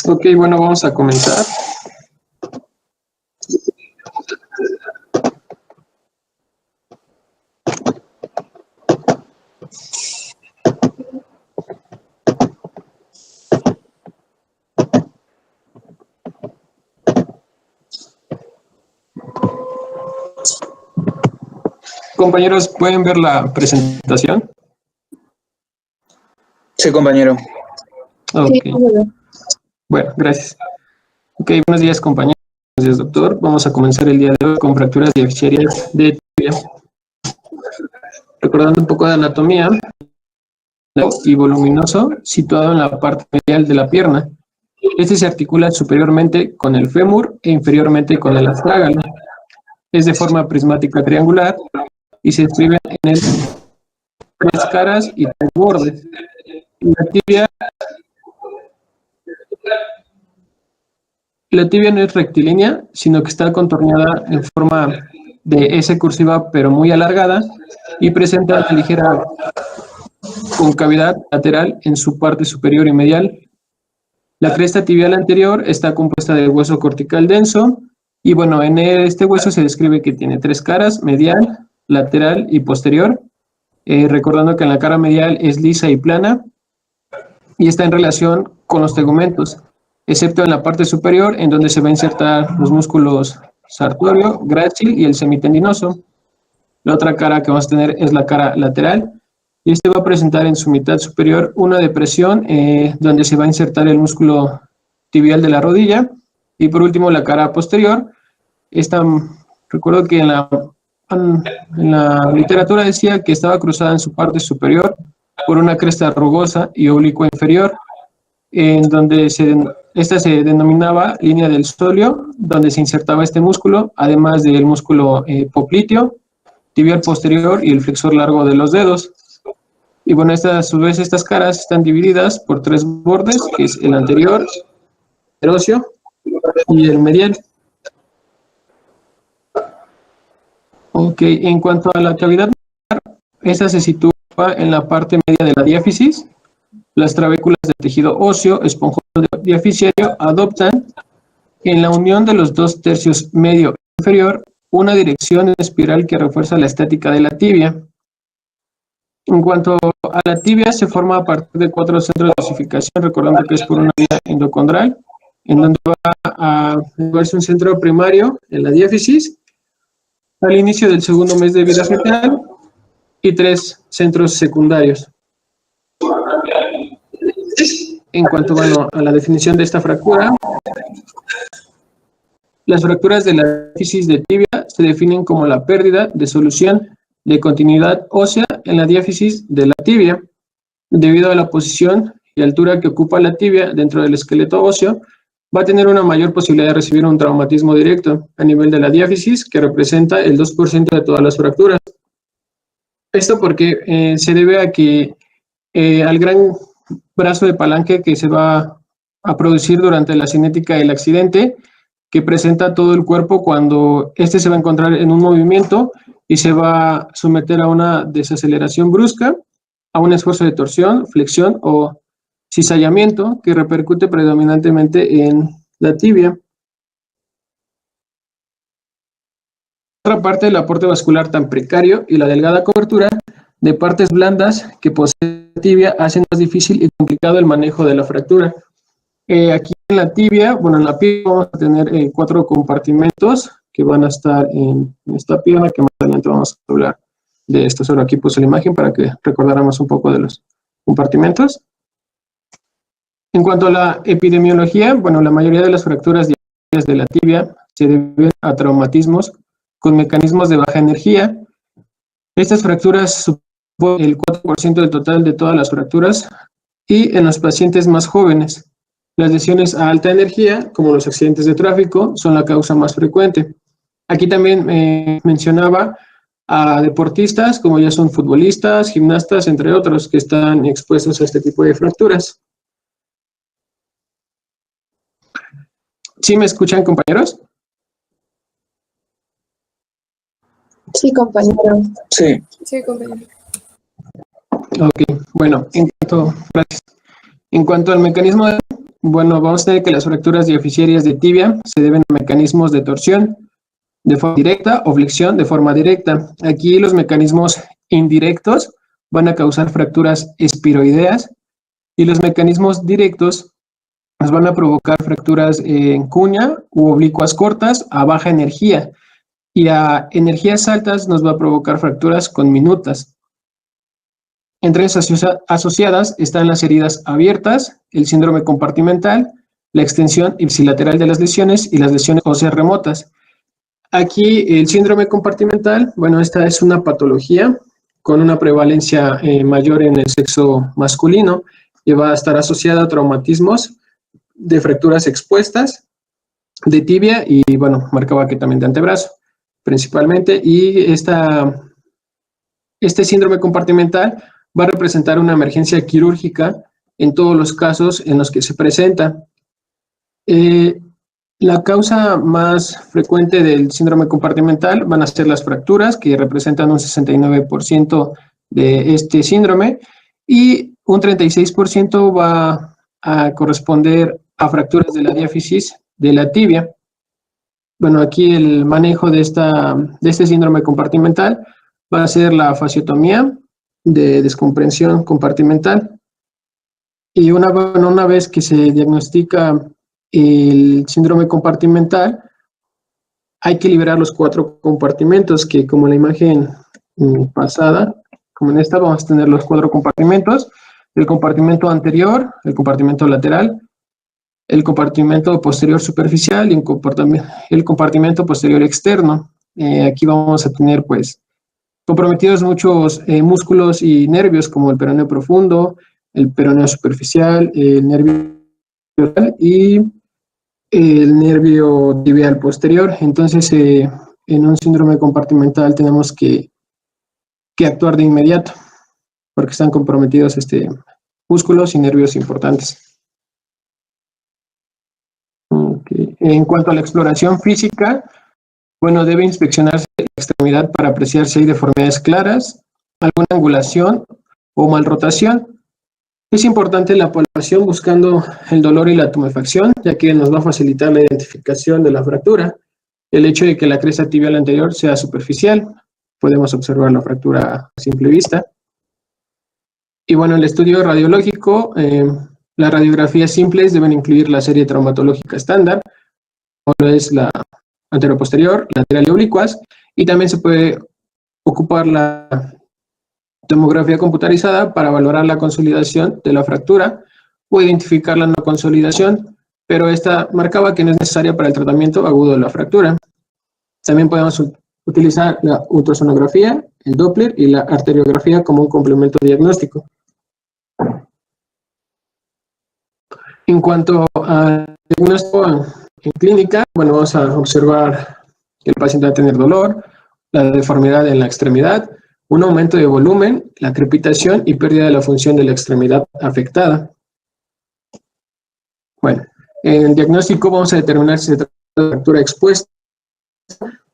Ok, bueno, vamos a comenzar. Compañeros, ¿pueden ver la presentación? Sí, compañero. Ok. Bueno, gracias. Ok, buenos días, compañeros. Buenos días, doctor. Vamos a comenzar el día de hoy con fracturas diafisarias de tibia. Recordando un poco de anatomía, y voluminoso situado en la parte medial de la pierna. Este se articula superiormente con el fémur e inferiormente con el astrágalo. Es de forma prismática triangular y se describe en él tres caras y tres bordes. La tibia no es rectilínea, sino que está contorneada en forma de S cursiva, pero muy alargada, y presenta una ligera concavidad lateral en su parte superior y medial. La cresta tibial anterior está compuesta de hueso cortical denso, y bueno, en este hueso se describe que tiene tres caras: medial, lateral y posterior, recordando que en la cara medial es lisa y plana, y está en relación con los tegumentos, excepto en la parte superior, en donde se va a insertar los músculos sartorio, grácil y el semitendinoso. La otra cara que vamos a tener es la cara lateral, y este va a presentar en su mitad superior una depresión donde se va a insertar el músculo tibial de la rodilla. Y por último, la cara posterior. Recuerdo que en la literatura decía que estaba cruzada en su parte superior por una cresta rugosa y oblicua inferior, en donde esta se denominaba línea del stolio, donde se insertaba este músculo, además del músculo popliteo, tibial posterior y el flexor largo de los dedos. Y bueno, a su vez estas caras están divididas por tres bordes, que es el anterior, el óseo y el medial. Ok, en cuanto a la cavidad, esta se sitúa en la parte media de la diáfisis. Las trabéculas del tejido óseo esponjoso diaficiario adoptan, en la unión de los dos tercios medio e inferior, una dirección en espiral que refuerza la estética de la tibia. En cuanto a la tibia, se forma a partir de 4 centros de osificación, recordando que es por una vía endocondral, en donde va a verse un centro primario en la diáfisis, al inicio del segundo mes de vida fetal, y 3 centros secundarios. En cuanto a la definición de esta fractura, las fracturas de la diáfisis de tibia se definen como la pérdida de solución de continuidad ósea en la diáfisis de la tibia. Debido a la posición y altura que ocupa la tibia dentro del esqueleto óseo, va a tener una mayor posibilidad de recibir un traumatismo directo a nivel de la diáfisis, que representa el 2% de todas las fracturas. Esto porque se debe a que al gran brazo de palanque que se va a producir durante la cinética del accidente, que presenta todo el cuerpo cuando este se va a encontrar en un movimiento y se va a someter a una desaceleración brusca, a un esfuerzo de torsión, flexión o cizallamiento que repercute predominantemente en la tibia. Por otra parte, el aporte vascular tan precario y la delgada cobertura de partes blandas que posee la tibia hacen más difícil y complicado el manejo de la fractura. Aquí en la tibia, en la pierna vamos a tener 4 compartimentos que van a estar en esta pierna, que más adelante vamos a hablar de esto. Solo aquí puse la imagen para que recordáramos un poco de los compartimentos. En cuanto a la epidemiología, la mayoría de las fracturas de la tibia se deben a traumatismos con mecanismos de baja energía. Estas fracturas suponen el 4% del total de todas las fracturas, y en los pacientes más jóvenes, las lesiones a alta energía, como los accidentes de tráfico, son la causa más frecuente. Aquí también mencionaba a deportistas, como ya son futbolistas, gimnastas, entre otros, que están expuestos a este tipo de fracturas. ¿Sí me escuchan, compañeros? Sí, compañero. Sí. Sí, compañero. Ok, bueno, gracias. En cuanto al mecanismo, bueno, vamos a tener que las fracturas diapficiarias de tibia se deben a mecanismos de torsión de forma directa o flexión de forma directa. Aquí los mecanismos indirectos van a causar fracturas espiroideas y los mecanismos directos nos van a provocar fracturas en cuña u oblicuas cortas a baja energía y a energías altas nos va a provocar fracturas conminutas. Entre esas asociadas están las heridas abiertas, el síndrome compartimental, la extensión ipsilateral de las lesiones y las lesiones óseas remotas. Aquí el síndrome compartimental, bueno, esta es una patología con una prevalencia mayor en el sexo masculino y va a estar asociada a traumatismos de fracturas expuestas, de tibia y, bueno, marcaba que también de antebrazo principalmente. Y este síndrome compartimental va a representar una emergencia quirúrgica en todos los casos en los que se presenta. La causa más frecuente del síndrome compartimental van a ser las fracturas, que representan un 69% de este síndrome, y un 36% va a corresponder a fracturas de la diáfisis de la tibia. Bueno, aquí el manejo de este síndrome compartimental va a ser la fasciotomía de descomprensión compartimental. Y una vez que se diagnostica el síndrome compartimental, hay que liberar los 4 compartimentos, que como en la imagen pasada, como en esta, vamos a tener los 4 compartimentos: el compartimento anterior, el compartimento lateral, el compartimento posterior superficial y el compartimento posterior externo. Aquí vamos a tener, pues, comprometidos muchos músculos y nervios, como el peroneo profundo, el peroneo superficial, el nervio y el nervio tibial posterior. Entonces, en un síndrome compartimental tenemos que actuar de inmediato, porque están comprometidos músculos y nervios importantes. Okay. En cuanto a la exploración física, bueno, debe inspeccionarse la extremidad para apreciar si hay deformidades claras, alguna angulación o malrotación. Es importante la palpación buscando el dolor y la tumefacción, ya que nos va a facilitar la identificación de la fractura. El hecho de que la cresta tibial anterior sea superficial, podemos observar la fractura a simple vista. Y bueno, el estudio radiológico, las radiografías simples deben incluir la serie traumatológica estándar, como es la anteroposterior, lateral y oblicuas, y también se puede ocupar la tomografía computarizada para valorar la consolidación de la fractura o identificar la no consolidación, pero esta marcaba que no es necesaria para el tratamiento agudo de la fractura. También podemos utilizar la ultrasonografía, el Doppler y la arteriografía como un complemento diagnóstico. En cuanto al diagnóstico en clínica, bueno, vamos a observar que el paciente va a tener dolor, la deformidad en la extremidad, un aumento de volumen, la crepitación y pérdida de la función de la extremidad afectada. Bueno, en el diagnóstico vamos a determinar si se trata de fractura expuesta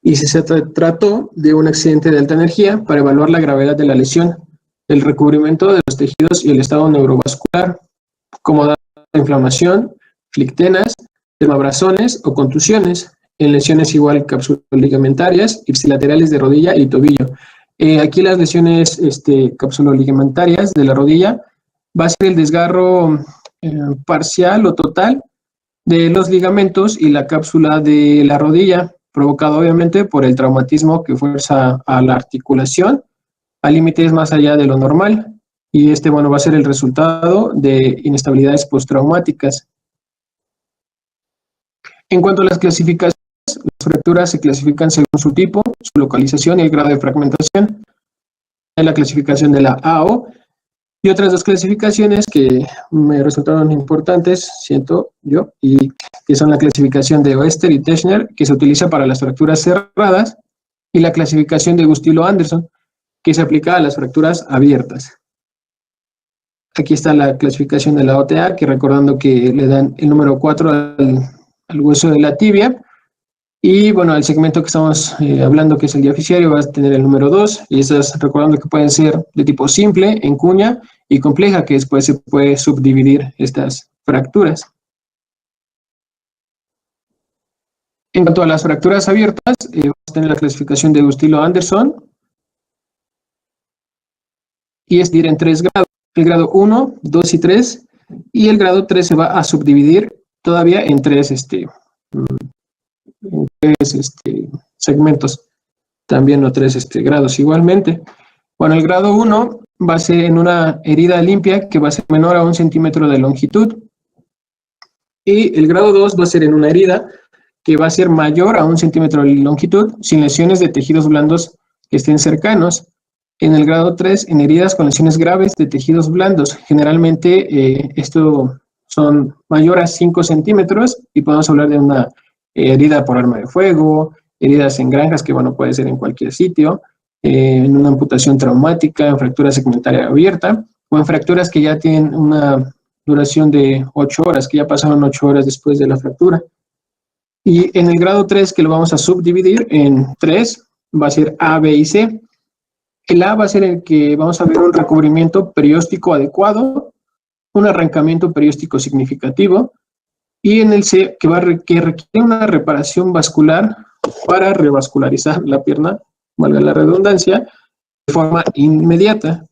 y si se trató de un accidente de alta energía para evaluar la gravedad de la lesión, el recubrimiento de los tejidos y el estado neurovascular, como da inflamación, flictenas, dermabrasones o contusiones, en lesiones igual capsuloligamentarias, ipsilaterales de rodilla y tobillo. Aquí las lesiones capsuloligamentarias de la rodilla va a ser el desgarro parcial o total de los ligamentos y la cápsula de la rodilla, provocado obviamente por el traumatismo que fuerza a la articulación a límites más allá de lo normal. Y bueno, va a ser el resultado de inestabilidades postraumáticas. En cuanto a las clasificaciones, las fracturas se clasifican según su tipo, su localización y el grado de fragmentación. Hay la clasificación de la AO y otras 2 clasificaciones que me resultaron importantes, siento yo, y que son la clasificación de Oester y Teschner, que se utiliza para las fracturas cerradas, y la clasificación de Gustilo-Anderson, que se aplica a las fracturas abiertas. Aquí está la clasificación de la OTA, que recordando que le dan el número 4 al hueso de la tibia. Y bueno, el segmento que estamos hablando, que es el diaficiario, va a tener el número 2. Y esas, recordando que pueden ser de tipo simple, en cuña, y compleja, que después se puede subdividir estas fracturas. En cuanto a las fracturas abiertas, vamos a tener la clasificación de Gustilo-Anderson. Y es dividir en 3 grados. El grado 1, 2 y 3. Y el grado 3 se va a subdividir todavía en 3 segmentos, también o 3 grados igualmente. Bueno, el grado 1 va a ser en una herida limpia que va a ser menor a 1 centímetro de longitud, y el grado 2 va a ser en una herida que va a ser mayor a 1 centímetro de longitud, sin lesiones de tejidos blandos que estén cercanos. En el grado 3, en heridas con lesiones graves de tejidos blandos. Generalmente esto son mayor a 5 centímetros y podemos hablar de una herida por arma de fuego, heridas en granjas, que bueno, puede ser en cualquier sitio, en una amputación traumática, en fractura segmentaria abierta, o en fracturas que ya tienen una duración de 8 horas, que ya pasaron 8 horas después de la fractura. Y en el grado 3, que lo vamos a subdividir en 3, va a ser A, B y C. El A va a ser el que vamos a ver un recubrimiento perióstico adecuado, un arrancamiento perióstico significativo, y en el C, que requiere una reparación vascular para revascularizar la pierna, valga la redundancia, de forma inmediata.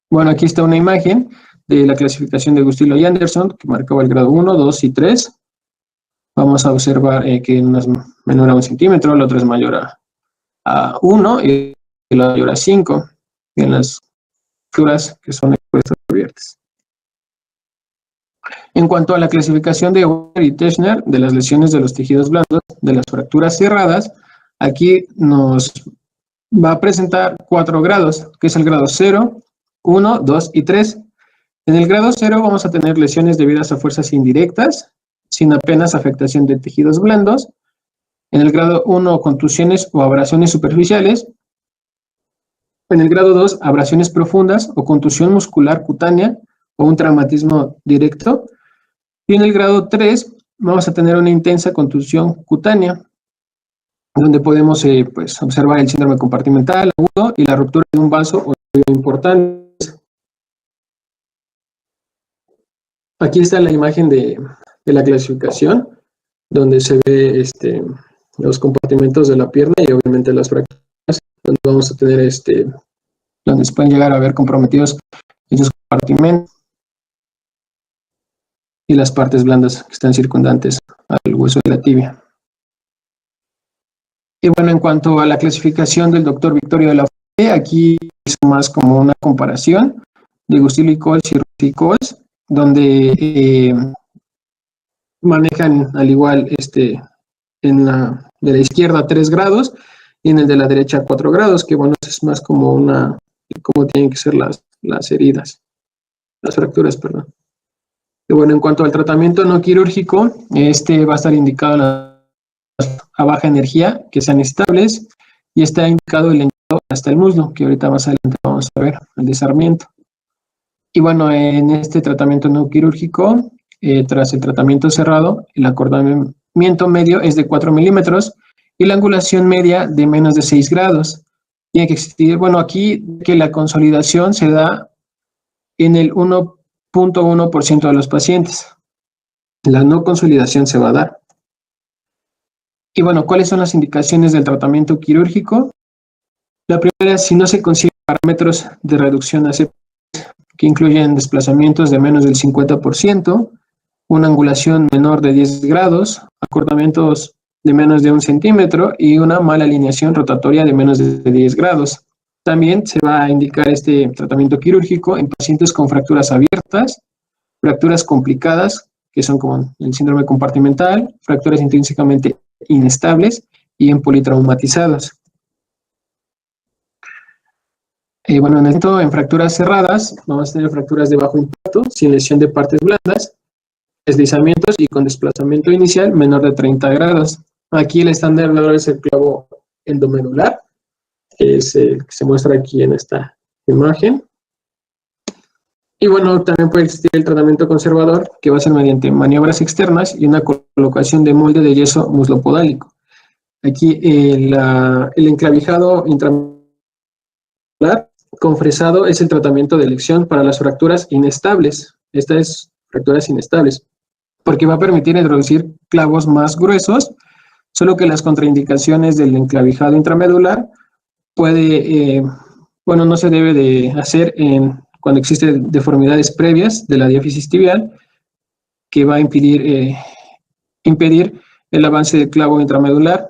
Bueno, aquí está una imagen de la clasificación de Gustilo y Anderson, que marcaba el grado 1, 2 y 3. Vamos a observar que una es menor a 1 centímetro, la otra es mayor a 1 y la mayor a 5 en las fracturas que son expuestas abiertas. En cuanto a la clasificación de Weber y Teschner de las lesiones de los tejidos blandos de las fracturas cerradas, aquí nos va a presentar 4 grados, que es el grado 0, 1, 2 y 3. En el grado 0 vamos a tener lesiones debidas a fuerzas indirectas, sin apenas afectación de tejidos blandos. En el grado 1, contusiones o abrasiones superficiales. En el grado 2, abrasiones profundas o contusión muscular cutánea o un traumatismo directo. Y en el grado 3 vamos a tener una intensa contusión cutánea, donde podemos pues, observar el síndrome compartimental agudo y la ruptura de un vaso o importante. Aquí está la imagen de la clasificación, donde se ve los compartimentos de la pierna y obviamente las fracturas, donde vamos a tener donde se pueden llegar a ver comprometidos estos compartimentos y las partes blandas que están circundantes al hueso de la tibia. Y bueno, en cuanto a la clasificación del doctor Victorio de la Fuente, aquí es más como una comparación de Gustilo y Coles y Rossi y Coles, donde manejan al igual de la izquierda 3 grados y en el de la derecha 4 grados, que bueno, es más como cómo tienen que ser las fracturas, perdón. Y bueno, en cuanto al tratamiento no quirúrgico, va a estar indicado a baja energía, que sean estables, y está indicado el lengüetado hasta el muslo, que ahorita más adelante vamos a ver, el desarmiento. Y bueno, en este tratamiento no quirúrgico, tras el tratamiento cerrado, el acortamiento medio es de 4 milímetros y la angulación media de menos de 6 grados. Tiene que existir, bueno, aquí que la consolidación se da en el 1.1% de los pacientes. La no consolidación se va a dar. Y bueno, ¿cuáles son las indicaciones del tratamiento quirúrgico? La primera es si no se consiguen parámetros de reducción aceptables, que incluyen desplazamientos de menos del 50%, una angulación menor de 10 grados, acortamientos de menos de 1 centímetro y una mala alineación rotatoria de menos de 10 grados. También se va a indicar este tratamiento quirúrgico en pacientes con fracturas abiertas, fracturas complicadas, que son como el síndrome compartimental, fracturas intrínsecamente inestables y en politraumatizados. Bueno, en fracturas cerradas vamos a tener fracturas de bajo impacto, sin lesión de partes blandas, deslizamientos y con desplazamiento inicial menor de 30 grados. Aquí el estándar de es el clavo endomedular, que es el que se muestra aquí en esta imagen. Y bueno, también puede existir el tratamiento conservador, que va a ser mediante maniobras externas y una colocación de molde de yeso muslopodálico. Aquí el enclavijado intramedular con fresado es el tratamiento de elección para las fracturas inestables. Estas es fracturas inestables, porque va a permitir introducir clavos más gruesos, solo que las contraindicaciones del enclavijado intramedular no se debe de hacer cuando existen deformidades previas de la diáfisis tibial, que va a impedir el avance del clavo intramedular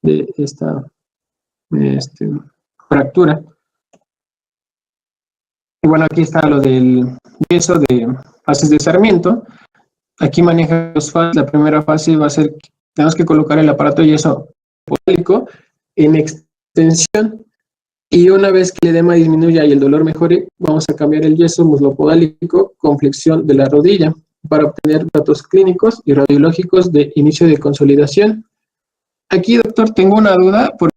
de esta fractura. Y bueno, aquí está lo del yeso de fases de Sarmiento. Aquí maneja dos fases. La primera fase va a ser, tenemos que colocar el aparato de yeso podálico en extensión, y una vez que el edema disminuya y el dolor mejore, vamos a cambiar el yeso muslopodálico con flexión de la rodilla para obtener datos clínicos y radiológicos de inicio de consolidación. Aquí, doctor, tengo una duda, porque